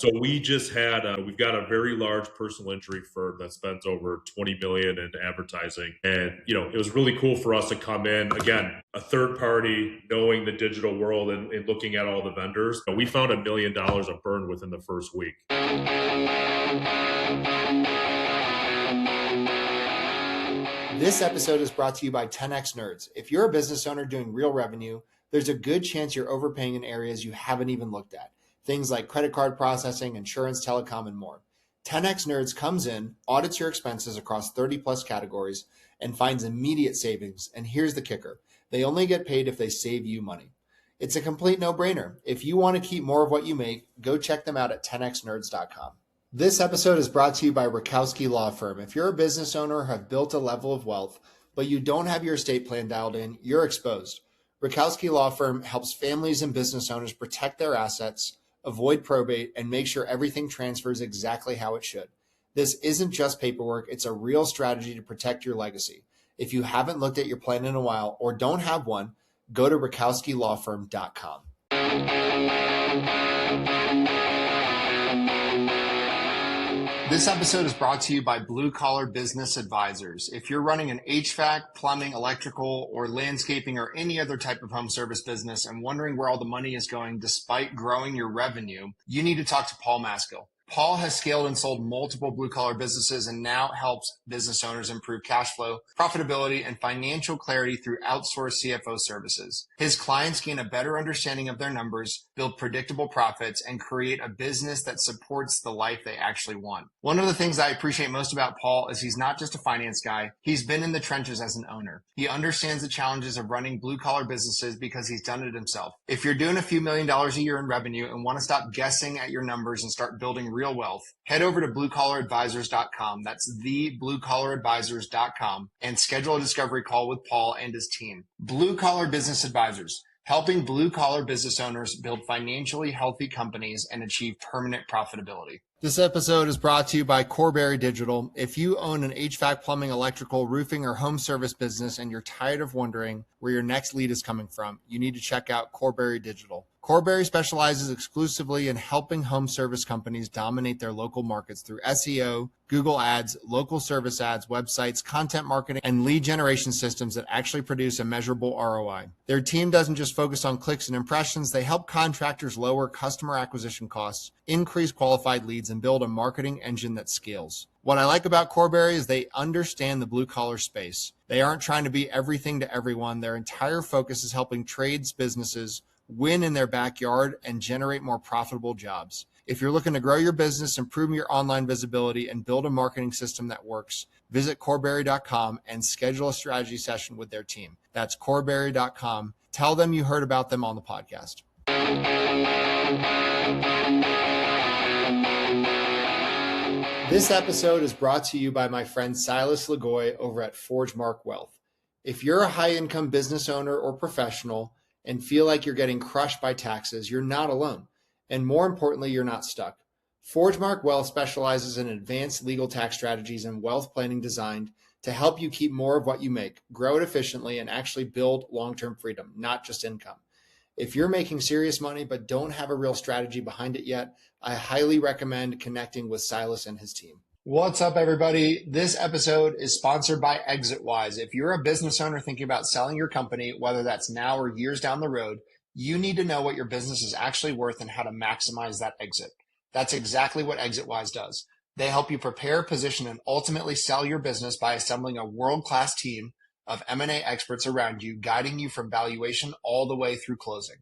So we just had, we've got a very large personal injury firm that spends over 20 million in advertising. And, it was really cool for us to come in, again, a third party, knowing the digital world and looking at all the vendors. We found $1 million of burn within the first week. This episode is brought to you by 10X Nerds. If you're a business owner doing real revenue, there's a good chance you're overpaying in areas you haven't even looked at. Things like credit card processing, insurance, telecom, and more. 10X Nerds comes in, audits your expenses across 30 plus categories, and finds immediate savings. And here's the kicker. They only get paid if they save you money. It's a complete no-brainer. If you want to keep more of what you make, go check them out at 10xnerds.com. This episode is brought to you by Rakowski Law Firm. If you're a business owner or have built a level of wealth, but you don't have your estate plan dialed in, you're exposed. Rakowski Law Firm helps families and business owners protect their assets, avoid probate, and make sure everything transfers exactly how it should. This isn't just paperwork, it's a real strategy to protect your legacy. If you haven't looked at your plan in a while or don't have one, go to rakowskilawfirm.com. This episode is brought to you by Blue Collar Business Advisors. If you're running an HVAC, plumbing, electrical, or landscaping, or any other type of home service business and wondering where all the money is going despite growing your revenue, you need to talk to Paul Maskill. Paul has scaled and sold multiple blue-collar businesses and now helps business owners improve cash flow, profitability, and financial clarity through outsourced CFO services. His clients gain a better understanding of their numbers, build predictable profits, and create a business that supports the life they actually want. One of the things I appreciate most about Paul is he's not just a finance guy. He's been in the trenches as an owner. He understands the challenges of running blue-collar businesses because he's done it himself. If you're doing a few $1 million a year in revenue and want to stop guessing at your numbers and start building real wealth, head over to bluecollaradvisors.com. That's thebluecollaradvisors.com and schedule a discovery call with Paul and his team. Blue Collar Business Advisors, helping blue-collar business owners build financially healthy companies and achieve permanent profitability. This episode is brought to you by Corberry Digital. If you own an HVAC, plumbing, electrical, roofing, or home service business and you're tired of wondering where your next lead is coming from, you need to check out Corberry Digital. Corberry specializes exclusively in helping home service companies dominate their local markets through SEO, Google Ads, local service ads, websites, content marketing, and lead generation systems that actually produce a measurable ROI. Their team doesn't just focus on clicks and impressions. They help contractors lower customer acquisition costs, increase qualified leads, and build a marketing engine that scales. What I like about Corberry is they understand the blue-collar space. They aren't trying to be everything to everyone. Their entire focus is helping trades businesses win in their backyard and generate more profitable jobs. If you're looking to grow your business, improve your online visibility, and build a marketing system that works, visit Corberry.com and schedule a strategy session with their team. That's Corberry.com. Tell them you heard about them on the podcast. This episode is brought to you by my friend Silas Lagoy over at ForgeMark Wealth. If you're a high-income business owner or professional and feel like you're getting crushed by taxes, you're not alone. And more importantly, you're not stuck. ForgeMark Wealth specializes in advanced legal tax strategies and wealth planning designed to help you keep more of what you make, grow it efficiently, and actually build long-term freedom, not just income. If you're making serious money but don't have a real strategy behind it yet, I highly recommend connecting with Silas and his team. What's up, everybody? This episode is sponsored by ExitWise. If you're a business owner thinking about selling your company, whether that's now or years down the road, you need to know what your business is actually worth and how to maximize that exit. That's exactly what ExitWise does. They help you prepare, position, and ultimately sell your business by assembling a world-class team of M&A experts around you, guiding you from valuation all the way through closing.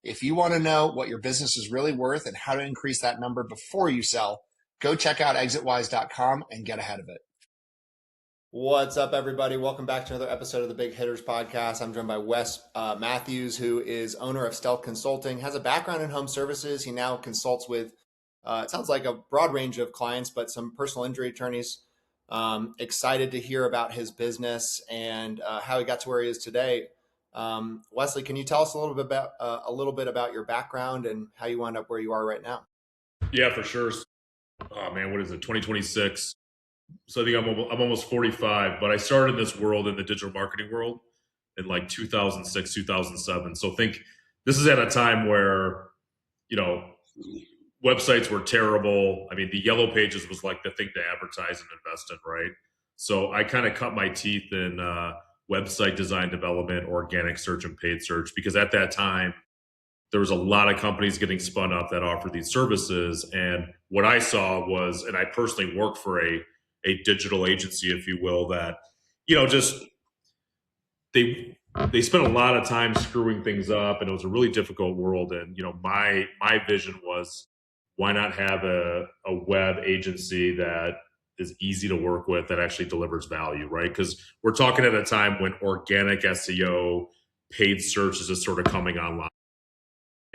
If you want to know what your business is really worth and how to increase that number before you sell, go check out exitwise.com and get ahead of it. What's up, everybody? Welcome back to another episode of the Big Hitters Podcast. I'm joined by Wes Mathews, who is owner of Stealth Consulting, has a background in home services. He now consults with, it sounds like a broad range of clients, but some personal injury attorneys. Excited to hear about his business and how he got to where he is today. Wesley, can you tell us a little bit about your background and how you wound up where you are right now? Yeah, for sure. Oh man, what is it? 2026. So I think I'm almost 45, but I started in this world, in the digital marketing world, in like 2006, 2007. So think this is at a time where, websites were terrible. I mean, the yellow pages was like the thing to advertise and invest in, right? So I kind of cut my teeth in website design development, organic search, and paid search, because at that time, there was a lot of companies getting spun up that offered these services. And what I saw was, and I personally work for a digital agency, if you will, that, just they spent a lot of time screwing things up, and it was a really difficult world. And my vision was, why not have a web agency that is easy to work with, that actually delivers value, right? Because we're talking at a time when organic SEO, paid search is just sort of coming online.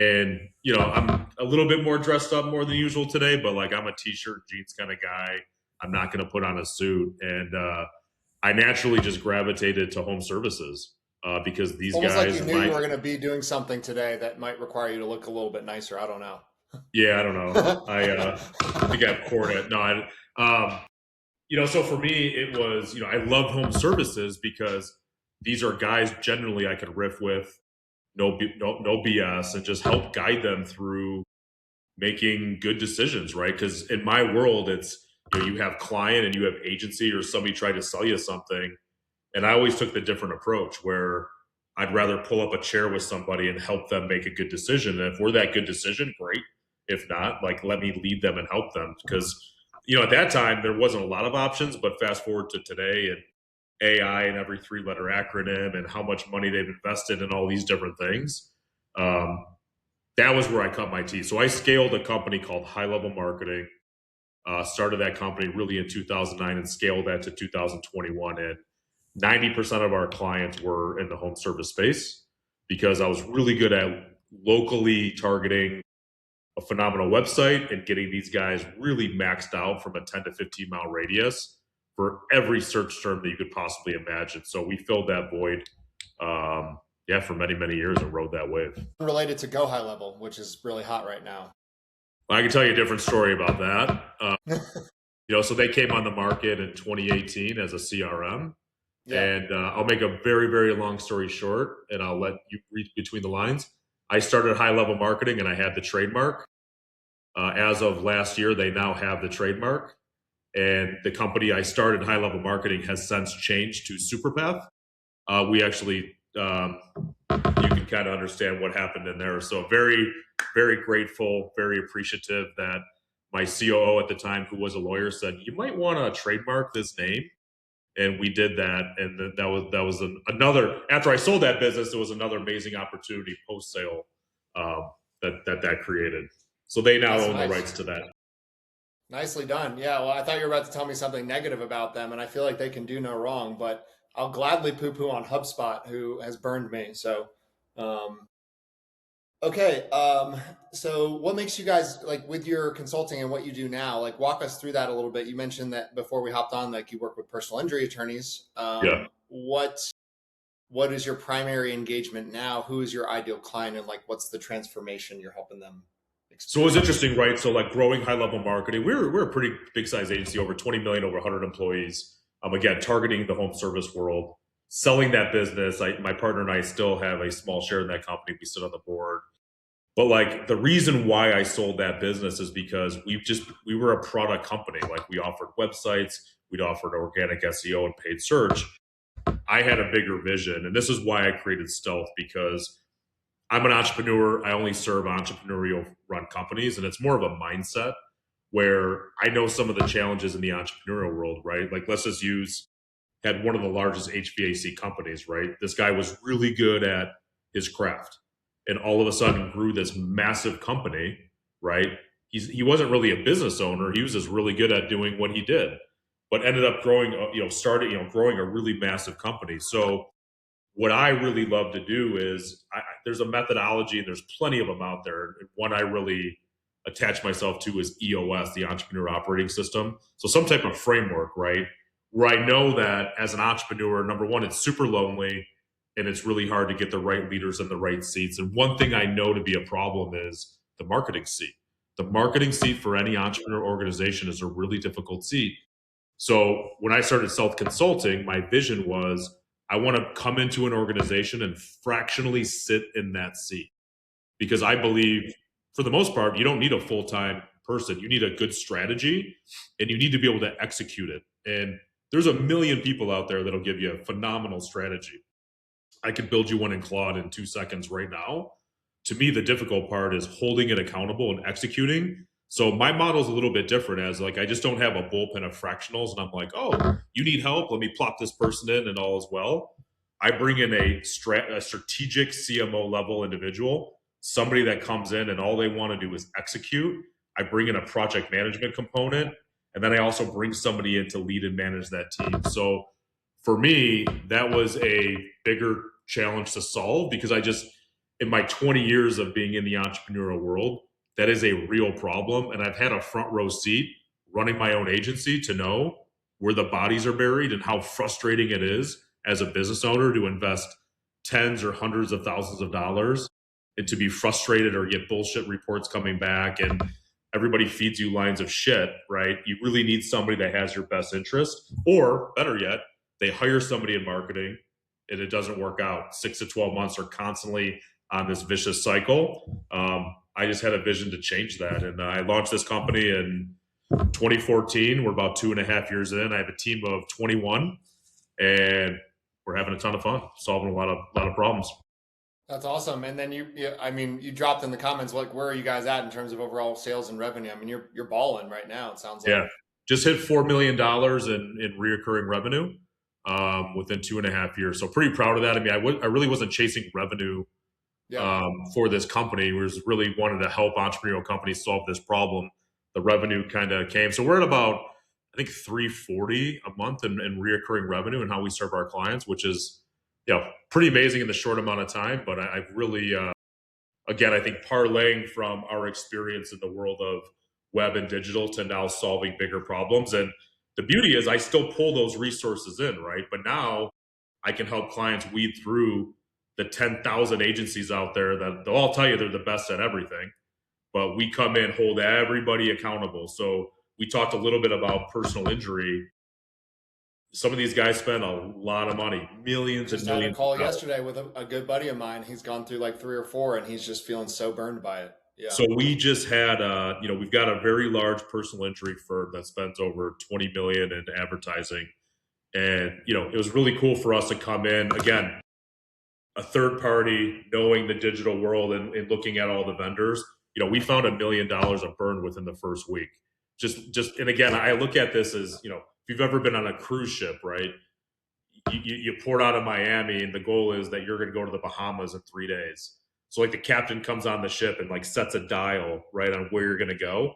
And I'm a little bit more dressed up more than usual today, but like, I'm a t-shirt jeans kind of guy. I'm not going to put on a suit, and I naturally just gravitated to home services because these Almost guys. Like you knew you were going to be doing something today that might require you to look a little bit nicer. I don't know. Yeah, I don't know. I think I've cored it. No, so for me, it was, I love home services because these are guys generally I could riff with, no BS, and just help guide them through making good decisions, right? Because in my world, it's, you have client and you have agency, or somebody trying to sell you something. And I always took the different approach where I'd rather pull up a chair with somebody and help them make a good decision. And if we're that good decision, great. If not, like, let me lead them and help them. Because, at that time, there wasn't a lot of options, but fast forward to today, and AI and every 3-letter acronym, and how much money they've invested in all these different things. That was where I cut my teeth. So I scaled a company called High Level Marketing, started that company really in 2009 and scaled that to 2021. And 90% of our clients were in the home service space, because I was really good at locally targeting a phenomenal website and getting these guys really maxed out from a 10 to 15 mile radius for every search term that you could possibly imagine. So we filled that void, for many, many years, and rode that wave. Related to Go High Level, which is really hot right now. I can tell you a different story about that. So they came on the market in 2018 as a CRM. Yeah. And I'll make a very, very long story short, and I'll let you read between the lines. I started High Level Marketing, and I had the trademark. As of last year, they now have the trademark. And the company I started, High Level Marketing, has since changed to Superpath. We actually, you can kind of understand what happened in there. So very, very grateful, very appreciative that my COO at the time, who was a lawyer, said, you might want to trademark this name. And we did that. And that was another, after I sold that business, it was another amazing opportunity post-sale that created. So they now own the rights to that. Nicely done. Yeah, well, I thought you were about to tell me something negative about them, and I feel like they can do no wrong, but I'll gladly poo-poo on HubSpot, who has burned me. So, okay. So what makes you guys, like, with your consulting and what you do now, like, walk us through that a little bit. You mentioned that before we hopped on, like, you work with personal injury attorneys. Yeah. What is your primary engagement now? Who is your ideal client, and like, what's the transformation you're helping them experience? So it was interesting, right? So like, growing High Level Marketing, we're a pretty big size agency, over 20 million, over 100 employees. Again, targeting the home service world, selling that business. My partner and I still have a small share in that company. We sit on the board. But like, the reason why I sold that business is because we were a product company. Like, we offered websites, we'd offered organic SEO and paid search. I had a bigger vision. And this is why I created Stealth, because I'm an entrepreneur. I only serve entrepreneurial run companies. And it's more of a mindset where I know some of the challenges in the entrepreneurial world, right? Like, let's just had one of the largest HVAC companies, right? This guy was really good at his craft, and all of a sudden grew this massive company, right? He wasn't really a business owner. He was just really good at doing what he did, but ended up growing, growing a really massive company. So what I really love to do is, there's a methodology, and there's plenty of them out there. And one I really attach myself to is EOS, the Entrepreneur Operating System. So some type of framework, right? Where I know that as an entrepreneur, number one, it's super lonely, and it's really hard to get the right leaders in the right seats. And one thing I know to be a problem is the marketing seat. The marketing seat for any entrepreneur organization is a really difficult seat. So when I started Stealth Consulting, my vision was, I want to come into an organization and fractionally sit in that seat, because I believe for the most part, you don't need a full-time person. You need a good strategy and you need to be able to execute it. And there's a million people out there that'll give you a phenomenal strategy. I could build you one in Claude in 2 seconds right now. To me, the difficult part is holding it accountable and executing. So my model is a little bit different, as like I just don't have a bullpen of fractionals and I'm like, oh, you need help? Let me plop this person in and all is well. I bring in a strategic CMO level individual, somebody that comes in and all they want to do is execute. I bring in a project management component, and then I also bring somebody in to lead and manage that team. So for me, that was a bigger challenge to solve because in my 20 years of being in the entrepreneurial world, that is a real problem. And I've had a front row seat running my own agency to know where the bodies are buried and how frustrating it is as a business owner to invest tens or hundreds of thousands of dollars and to be frustrated or get bullshit reports coming back and everybody feeds you lines of shit, right? You really need somebody that has your best interest, or better yet, they hire somebody in marketing and it doesn't work out. 6 to 12 months are constantly on this vicious cycle. I just had a vision to change that. And I launched this company in 2014. We're about 2.5 years in. I have a team of 21 and we're having a ton of fun solving a lot of problems. That's awesome. And then you dropped in the comments, like, where are you guys at in terms of overall sales and revenue? I mean, you're balling right now. It sounds like. Yeah, just hit $4 million in reoccurring revenue within 2.5 years. So pretty proud of that. I mean, I really wasn't chasing revenue for this company. We was really wanted to help entrepreneurial companies solve this problem. The revenue kind of came. So we're at about, I think, 340 a month in reoccurring revenue and how we serve our clients, which is pretty amazing in the short amount of time. But I've really, again, I think parlaying from our experience in the world of web and digital to now solving bigger problems. And the beauty is I still pull those resources in, right? But now I can help clients weed through the 10,000 agencies out there that they'll all tell you they're the best at everything. But we come in, hold everybody accountable. So we talked a little bit about personal injury. Some of these guys spend a lot of money, millions and millions. I had a call yesterday with a good buddy of mine. He's gone through like 3 or 4 and he's just feeling so burned by it. Yeah. So we just had, we've got a very large personal injury firm that spends over 20 million in advertising. And, it was really cool for us to come in, again, a third party, knowing the digital world and looking at all the vendors. We found $1 million of burn within the first week. And again, I look at this as, if you've ever been on a cruise ship, right? You port out of Miami and the goal is that you're going to go to the Bahamas in 3 days. So like the captain comes on the ship and like sets a dial right on where you're going to go.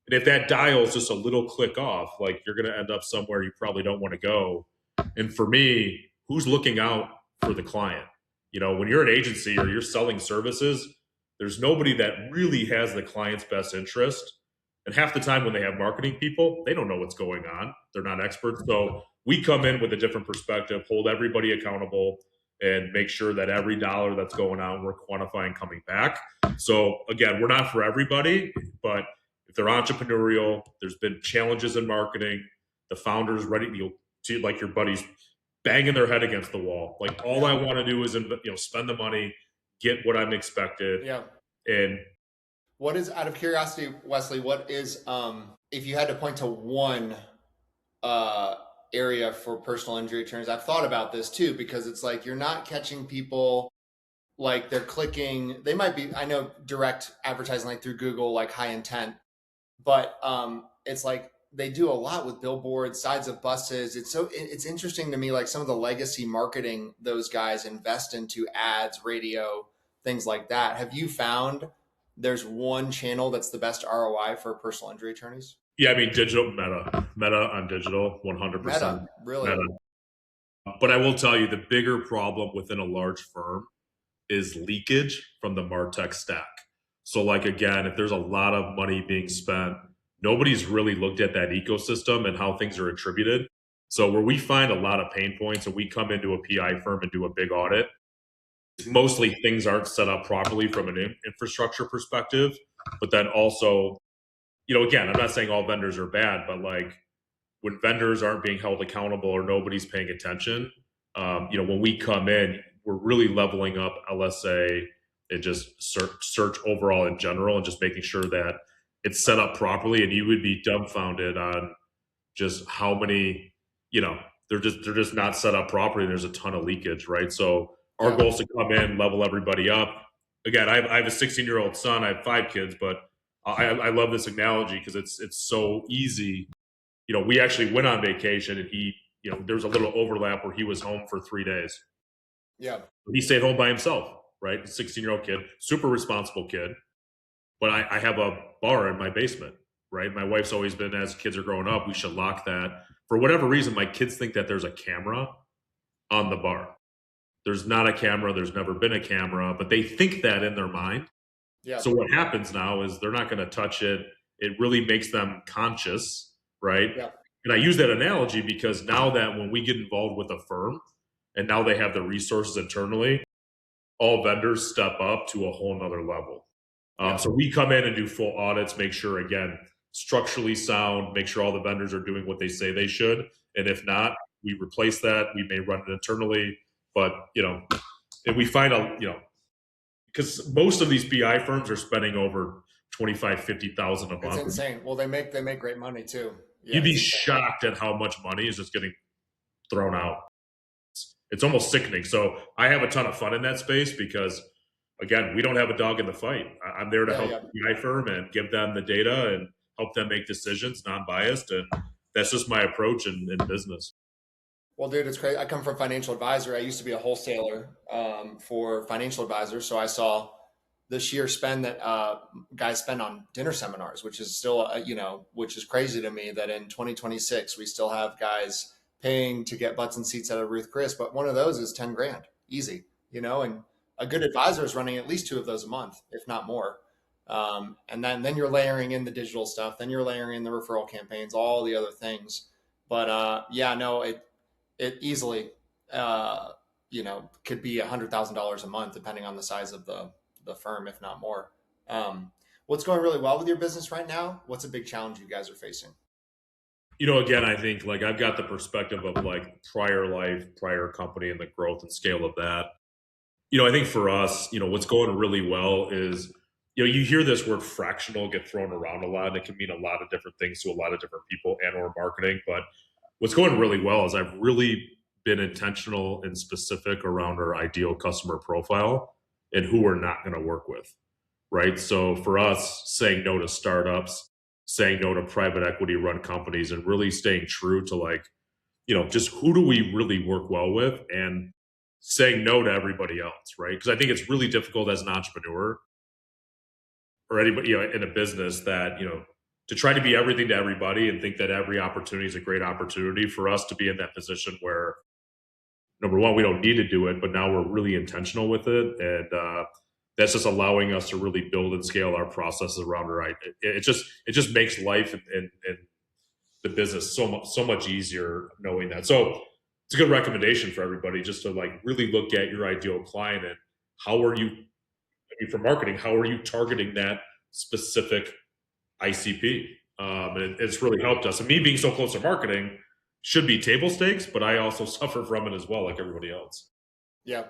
And if that dial is just a little click off, like you're going to end up somewhere you probably don't want to go. And for me, who's looking out for the client? When you're an agency or you're selling services, there's nobody that really has the client's best interest. And half the time when they have marketing people, they don't know what's going on. They're not experts. So we come in with a different perspective, hold everybody accountable, and make sure that every dollar that's going out, we're quantifying coming back. So again, we're not for everybody, but if they're entrepreneurial, there's been challenges in marketing, the founders ready, to like your buddies banging their head against the wall. Like all I want to do is, spend the money, get what I'm expected. Yeah. And what is, out of curiosity, Wesley, what is, if you had to point to one area for personal injury attorneys? I've thought about this too, because it's like you're not catching people like they're clicking. They might be, I know, direct advertising like through Google, like high intent, but it's like they do a lot with billboards, sides of buses. It's interesting to me, like some of the legacy marketing those guys invest into, ads, radio, things like that. Have you found there's one channel that's the best ROI for personal injury attorneys? Yeah, I mean, digital, meta on digital, 100%. Meta, really? Meta. But I will tell you, the bigger problem within a large firm is leakage from the MarTech stack. So like, again, if there's a lot of money being spent, nobody's really looked at that ecosystem and how things are attributed. So where we find a lot of pain points and we come into a PI firm and do a big audit, mostly things aren't set up properly from an infrastructure perspective. But then also, again, I'm not saying all vendors are bad, but like when vendors aren't being held accountable or nobody's paying attention, when we come in, we're really leveling up LSA and just search overall in general, and just making sure that it's set up properly. And you would be dumbfounded on just how many, they're just not set up properly. And there's a ton of leakage, right? So our Yeah. goal is to come in, level everybody up. Again, I have a 16-year-old son. I have 5 kids, but I love this analogy because it's so easy. We actually went on vacation, and there was a little overlap where he was home for 3 days. Yeah. He stayed home by himself, right? 16-year-old kid, super responsible kid. But I have a bar in my basement, right? My wife's always been, as kids are growing up, we should lock that. For whatever reason, my kids think that there's a camera on the bar. There's not a camera. There's never been a camera, but they think that in their mind. Yeah. So what happens now is they're not going to touch it. It really makes them conscious, right? Yeah. And I use that analogy because now that when we get involved with a firm and now they have the resources internally, all vendors step up to a whole nother level. So we come in and do full audits, make sure, again, structurally sound, make sure all the vendors are doing what they say they should. And if not, we replace that. We may run it internally, but, and we find out, because most of these BI firms are spending over 25, 50,000 a month. It's insane. Well, they make great money too. Yeah, You'd be shocked at how much money is just getting thrown out. It's almost sickening. So I have a ton of fun in that space because, again, we don't have a dog in the fight. I'm there to help the BI firm and give them the data and help them make decisions, non-biased. And that's just my approach in business. Well, dude, it's crazy. I come from financial advisor. I used to be a wholesaler for financial advisors. So I saw the sheer spend that guys spend on dinner seminars, which is still, which is crazy to me that in 2026, we still have guys paying to get butts and seats at a Ruth Chris. But one of those is 10 grand, easy, and a good advisor is running at least 2 of those a month, if not more. And then you're layering in the digital stuff. Then you're layering in the referral campaigns, all the other things. But it easily, could be $100,000 a month, depending on the size of the firm, if not more. What's going really well with your business right now? What's a big challenge you guys are facing? Again, I think I've got the perspective of prior life, prior company, and the growth and scale of that. I think for us, what's going really well is, you hear this word fractional get thrown around a lot, and it can mean a lot of different things to a lot of different people and or marketing. But what's going really well is I've really been intentional and specific around our ideal customer profile and who we're not going to work with, right? So for us, saying no to startups, saying no to private equity run companies, and really staying true to just who do we really work well with, and saying no to everybody else, right? Because I think it's really difficult as an entrepreneur or anybody in a business that, to try to be everything to everybody and think that every opportunity is a great opportunity. For us to be in that position where, number one, we don't need to do it, but now we're really intentional with it. And that's just allowing us to really build and scale our processes around it just makes life and the business so much easier knowing that. So it's a good recommendation for everybody, just to really look at your ideal client and for marketing, how are you targeting that specific ICP? And it's really helped us. And me being so close to marketing should be table stakes, but I also suffer from it as well, like everybody else. Yeah.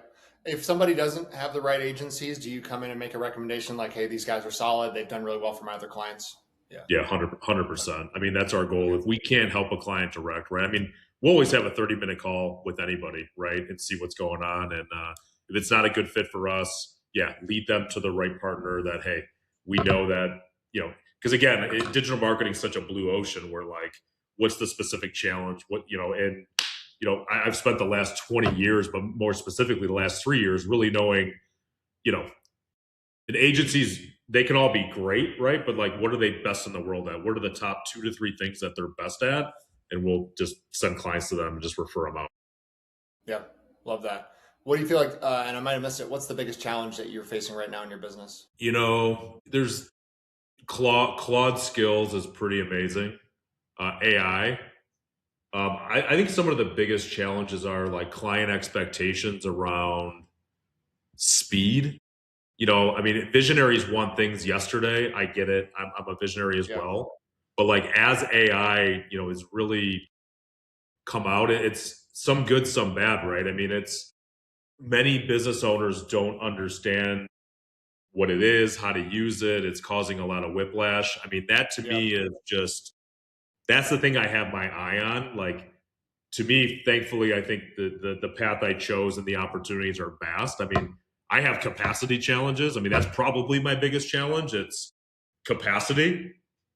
If somebody doesn't have the right agencies, do you come in and make a recommendation like, hey, these guys are solid, they've done really well for my other clients? Yeah, 100%. I mean, that's our goal. If we can't help a client direct, right? I mean, we'll always have a 30-minute call with anybody, right? And see what's going on. And if it's not a good fit for us, lead them to the right partner that, hey, we know that, because again, digital marketing is such a blue ocean where what's the specific challenge? I've spent the last 20 years, but more specifically the last 3 years, really knowing, and agencies, they can all be great, right? But what are they best in the world at? What are the top 2 to 3 things that they're best at? And we'll just send clients to them and just refer them out. Yeah, love that. What do you feel like, and I might have missed it, what's the biggest challenge that you're facing right now in your business? There's Claude skills is pretty amazing. AI. I think some of the biggest challenges are client expectations around speed. Visionaries want things yesterday. I get it. I'm a visionary as well. But as AI, is really come out, it's some good, some bad, right? It's many business owners don't understand what it is, how to use it. It's causing a lot of whiplash. I mean, that to Yep. me is just, that's the thing I have my eye on. Like, to me, thankfully, I think the path I chose and the opportunities are vast. I mean, I have capacity challenges. I mean, that's probably my biggest challenge. It's capacity,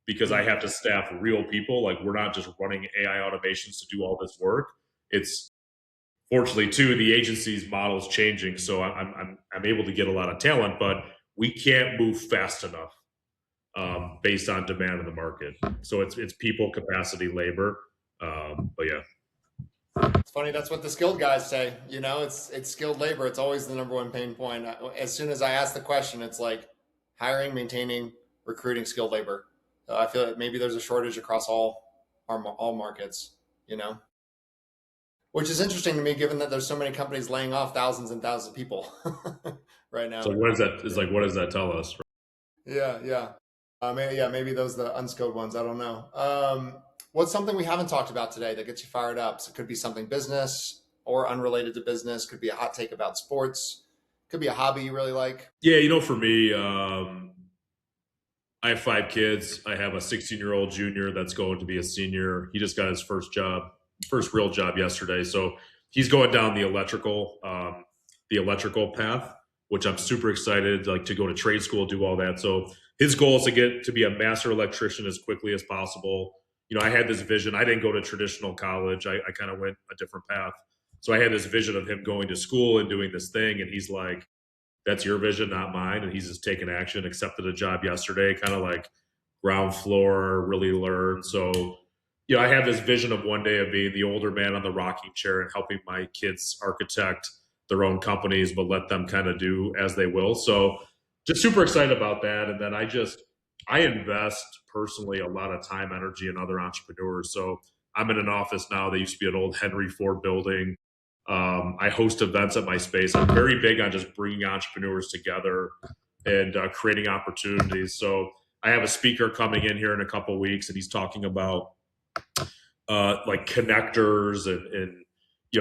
because I have to staff real people. Like, we're not just running AI automations to do all this work. It's, fortunately, too, the agency's model is changing, so I'm able to get a lot of talent, but we can't move fast enough based on demand in the market. So it's people, capacity, labor. But yeah. It's funny. That's what the skilled guys say. You know, it's skilled labor. It's always the number one pain point. As soon as I ask the question, it's like hiring, maintaining, recruiting skilled labor. I feel like maybe there's a shortage across all markets. You know, which is interesting to me, given that there's so many companies laying off thousands and thousands of people right So now. what does that is like? What does that tell us? Yeah, yeah. Maybe those are the unskilled ones. I don't know. What's something we haven't talked about today that gets you fired up? So it could be something business or unrelated to business. Could be a hot take about sports. Could be a hobby you really like. Yeah, for me, I have 5 kids. I have a 16-year-old junior that's going to be a senior. He just got his first real job yesterday. So he's going down the electrical path, which I'm super excited, like, to go to trade school, do all that. So his goal is to get to be a master electrician as quickly as possible. I had this vision. I didn't go to traditional college. I kind of went a different path. So I had this vision of him going to school and doing this thing. And he's like, that's your vision, not mine. And he's just taken action, accepted a job yesterday, kind of like ground floor, really learn. So, I have this vision of one day of being the older man on the rocking chair and helping my kids architect their own companies, but let them kind of do as they will. So just super excited about that. And then I invest personally a lot of time, energy in other entrepreneurs. So I'm in an office now that used to be an old Henry Ford building. I host events at my space. I'm very big on just bringing entrepreneurs together and creating opportunities. So I have a speaker coming in here in a couple of weeks, and he's talking about like connectors and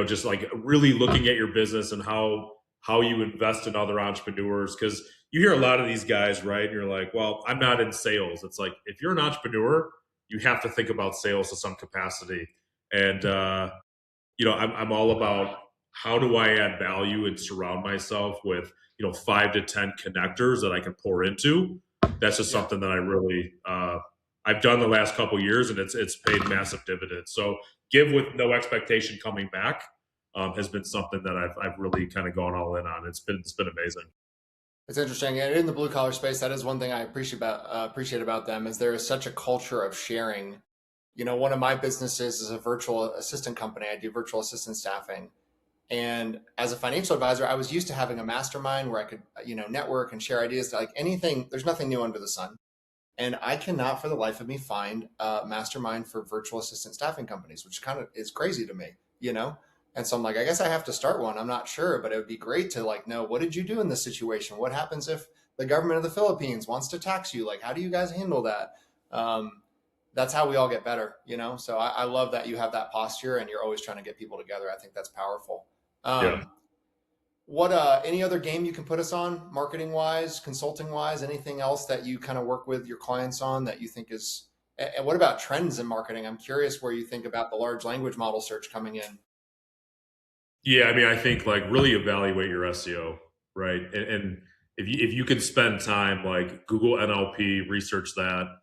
just like really looking at your business and how you invest in other entrepreneurs, because you hear a lot of these guys, right? And you're like, well, I'm not in sales. It's like, if you're an entrepreneur, you have to think about sales to some capacity. And I'm all about, how do I add value and surround myself with 5 to 10 connectors that I can pour into. That's just something that I really I've done the last couple of years, and it's paid massive dividends. So give with no expectation coming back has been something that I've really kind of gone all in on. It's been amazing. It's interesting. And in the blue collar space, that is one thing I appreciate about them, is there is such a culture of sharing. One of my businesses is a virtual assistant company. I do virtual assistant staffing. And as a financial advisor, I was used to having a mastermind where I could, network and share ideas. Like anything, there's nothing new under the sun. And I cannot for the life of me find a mastermind for virtual assistant staffing companies, which kind of is crazy to me. And so I'm like, I guess I have to start one. I'm not sure, but it would be great to know, what did you do in this situation? What happens if the government of the Philippines wants to tax you? Like, how do you guys handle that? That's how we all get better, So I love that you have that posture and you're always trying to get people together. I think that's powerful. Yeah. What any other game you can put us on, marketing wise, consulting wise, anything else that you kind of work with your clients on that you think is, and what about trends in marketing? I'm curious where you think about the large language model search coming in. Yeah, I mean, I think like really evaluate your SEO, right? And if you can spend time, like Google NLP, research that.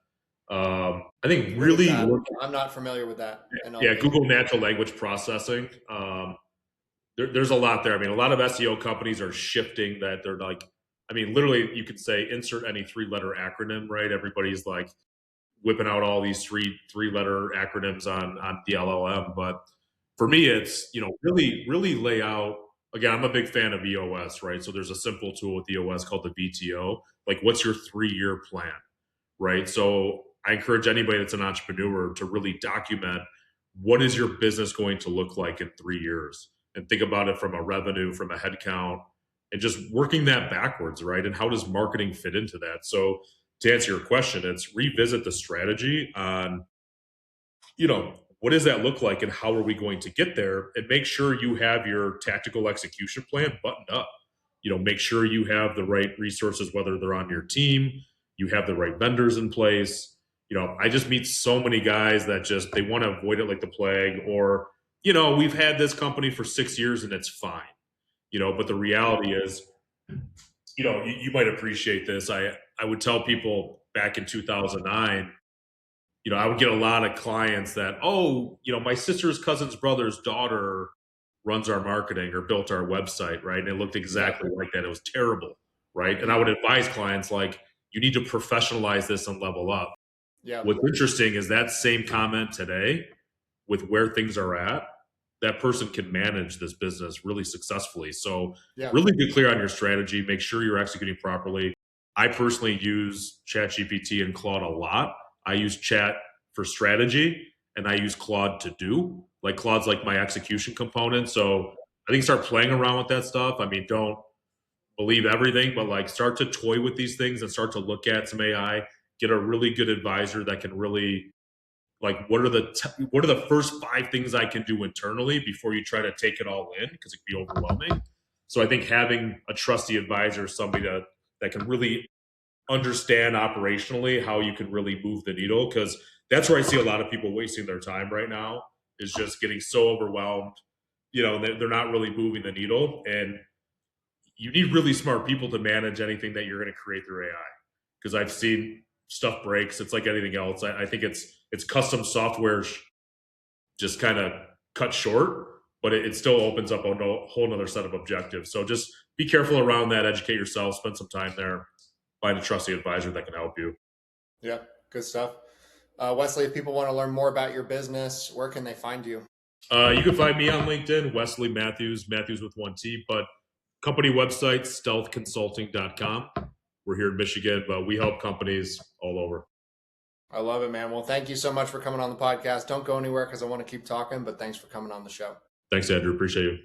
I think really I'm not familiar with that. NLP. Yeah, Google natural language processing. There's a lot there. I mean, a lot of SEO companies are shifting that. They're like, I mean, literally, you could say insert any 3-letter acronym, right? Everybody's like whipping out all these three-letter acronyms on the LLM. But for me, it's really lay out. Again, I'm a big fan of EOS, right? So there's a simple tool with EOS called the VTO. Like, what's your 3-year plan, right? So I encourage anybody that's an entrepreneur to really document, what is your business going to look like in 3 years, and think about it from a revenue, from a headcount, and just working that backwards, right? And how does marketing fit into that? So to answer your question, it's revisit the strategy on, what does that look like and how are we going to get there, and make sure you have your tactical execution plan buttoned up. make sure you have the right resources, whether they're on your team, you have the right vendors in place. I just meet so many guys that they want to avoid it like the plague, or, we've had this company for 6 years and it's fine, but the reality is, you might appreciate this. I would tell people back in 2009, I would get a lot of clients that, my sister's cousin's brother's daughter runs our marketing or built our website, right? And it looked exactly like that. It was terrible, right? And I would advise clients like, you need to professionalize this and level up. Yeah. What's interesting is that same comment today, with where things are at, that person can manage this business really successfully. So really be clear on your strategy, make sure you're executing properly. I personally use ChatGPT and Claude a lot. I use Chat for strategy and I use Claude to do. Like Claude's like my execution component. So I think start playing around with that stuff. I mean, don't believe everything, but like start to toy with these things and start to look at some AI, get a really good advisor that can really like, what are the first 5 things I can do internally before you try to take it all in, because it can be overwhelming. So I think having a trusty advisor, somebody that can really understand operationally how you can really move the needle, because that's where I see a lot of people wasting their time right now, is just getting so overwhelmed. They're not really moving the needle, and you need really smart people to manage anything that you're going to create through AI. Because I've seen stuff breaks. It's like anything else. I think it's custom software just kind of cut short, but it still opens up a whole nother set of objectives. So just be careful around that, educate yourself, spend some time there, find a trusty advisor that can help you. Yeah, good stuff. Wesley, if people want to learn more about your business, where can they find you? You can find me on LinkedIn, Wesley Mathews with 1 T, but company website, stealthconsulting.com. We're here in Michigan, but we help companies all over. I love it, man. Well, thank you so much for coming on the podcast. Don't go anywhere because I want to keep talking, but thanks for coming on the show. Thanks, Andrew. Appreciate you.